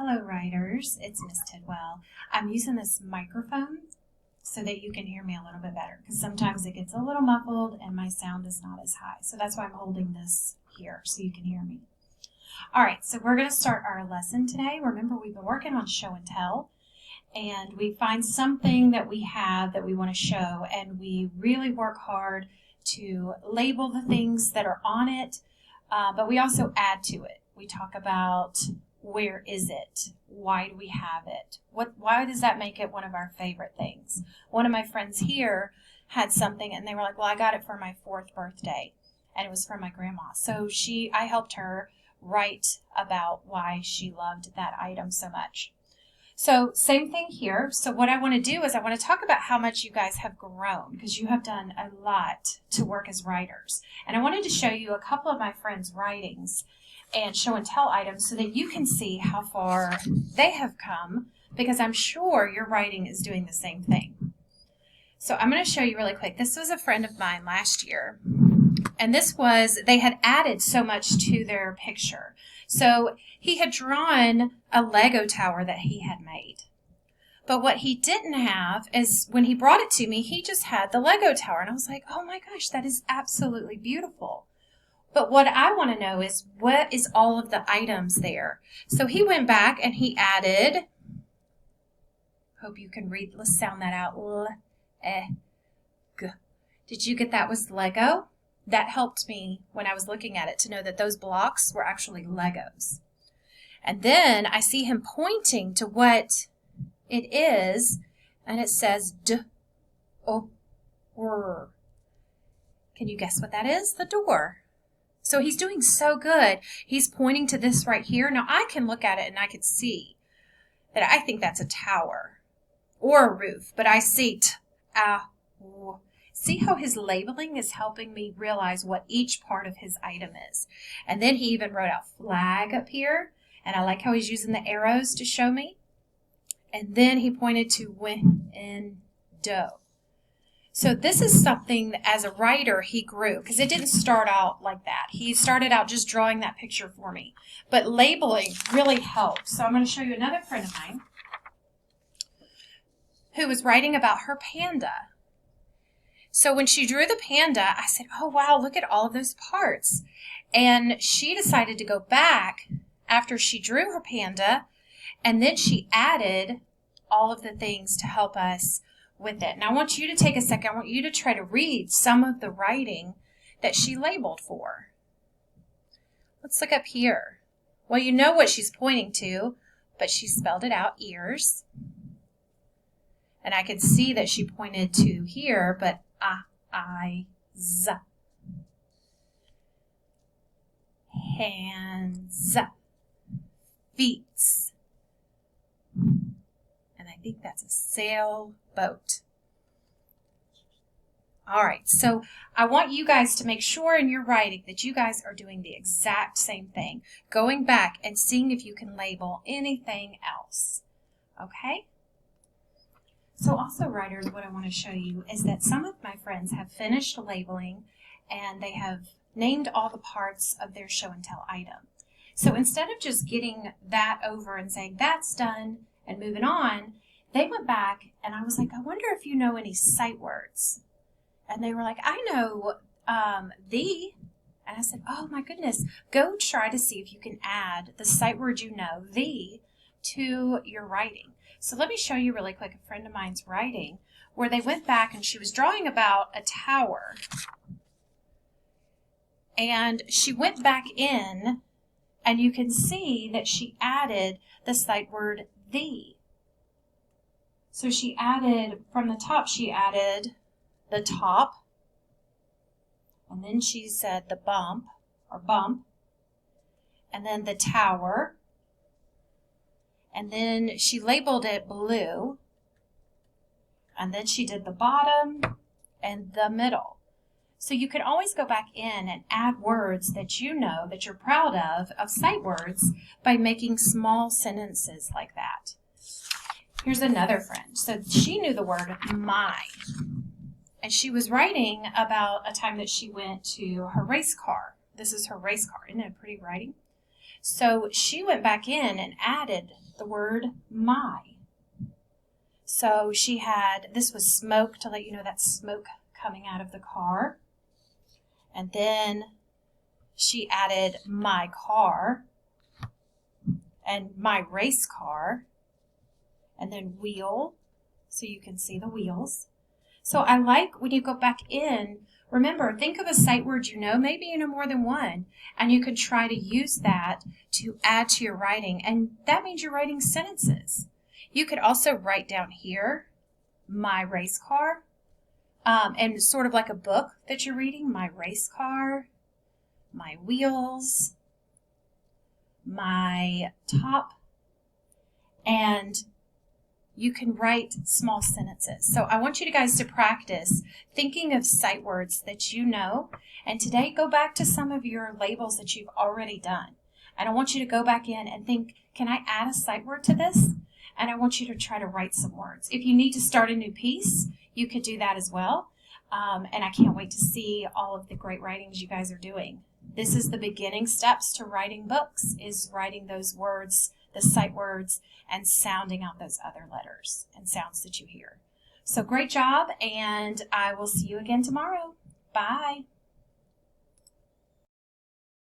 Hello writers, it's Miss Tidwell. I'm using this microphone so that you can hear me a little bit better because sometimes it gets a little muffled and my sound is not as high. So that's why I'm holding this here so you can hear me. Alright, so we're going to start our lesson today. Remember, we've been working on show and tell, and we find something that we have that we want to show, and we really work hard to label the things that are on it, but we also add to it. We talk about where is it? Why do we have it? Why does that make it one of our favorite things? One of my friends here had something and they were like, well, I got it for my 4th birthday and it was from my grandma. So I helped her write about why she loved that item so much. So same thing here. So what I want to do is I want to talk about how much you guys have grown because you have done a lot to work as writers. And I wanted to show you a couple of my friends' writings and show and tell items so that you can see how far they have come, because I'm sure your writing is doing the same thing. So I'm going to show you really quick. This was a friend of mine last year, and they had added so much to their picture. So he had drawn a Lego tower that he had made. But what he didn't have is, when he brought it to me, he just had the Lego tower. And I was like, oh my gosh, that is absolutely beautiful. But what I want to know is, what is all of the items there? So he went back and he added, hope you can read, let's sound that out, L-E-G. Did you get that was Lego? That helped me when I was looking at it to know that those blocks were actually Legos. And then I see him pointing to what it is, and it says D-O-R. Can you guess what that is? The door. So he's doing so good. He's pointing to this right here. Now I can look at it and I can see that I think that's a tower or a roof, but I see See how his labeling is helping me realize what each part of his item is. And then he even wrote out flag up here, and I like how he's using the arrows to show me. And then he pointed to window. So this is something that, as a writer, he grew, because it didn't start out like that. He started out just drawing that picture for me. But labeling really helped. So I'm going to show you another friend of mine who was writing about her panda. So when she drew the panda, I said, oh, wow, look at all of those parts. And she decided to go back after she drew her panda, and then she added all of the things to help us with it. Now I want you to take a second. I want you to try to read some of the writing that she labeled for. Let's look up here. Well, you know what she's pointing to, but she spelled it out, ears. And I could see that she pointed to here, but eyes. Hands. Feet. And I think that's a sailboat. All right, so I want you guys to make sure in your writing that you guys are doing the exact same thing, going back and seeing if you can label anything else. Okay? So also, writers, what I want to show you is that some of my friends have finished labeling and they have named all the parts of their show and tell item. So instead of just getting that over and saying that's done and moving on, they went back and I was like, I wonder if you know any sight words. And they were like, I know the. And I said, oh my goodness, go try to see if you can add the sight word you know, the, to your writing. So let me show you really quick a friend of mine's writing where they went back and she was drawing about a tower. And she went back in and you can see that she added the sight word the. So she added, from the top, she added the top. And then she said the bump, or bump. And then the tower. And then she labeled it blue. And then she did the bottom and the middle. So you can always go back in and add words that you know, that you're proud of sight words, by making small sentences like that. Here's another friend. So she knew the word my. And she was writing about a time that she went to her race car. This is her race car. Isn't it a pretty writing? So she went back in and added the word my. So she had, this was smoke, to let you know that's smoke coming out of the car. And then she added my car and my race car, and then wheel, so you can see the wheels. So I like when you go back in, remember, think of a sight word you know, maybe you know more than one, and you can try to use that to add to your writing, and that means you're writing sentences. You could also write down here, my race car, and sort of like a book that you're reading, my race car, my wheels, my top, and you can write small sentences. So I want you guys to practice thinking of sight words that you know, and today go back to some of your labels that you've already done. And I want you to go back in and think, can I add a sight word to this? And I want you to try to write some words. If you need to start a new piece, you could do that as well. And I can't wait to see all of the great writings you guys are doing. This is the beginning steps to writing books, is writing those words, the sight words, and sounding out those other letters and sounds that you hear. So great job, and I will see you again tomorrow. Bye.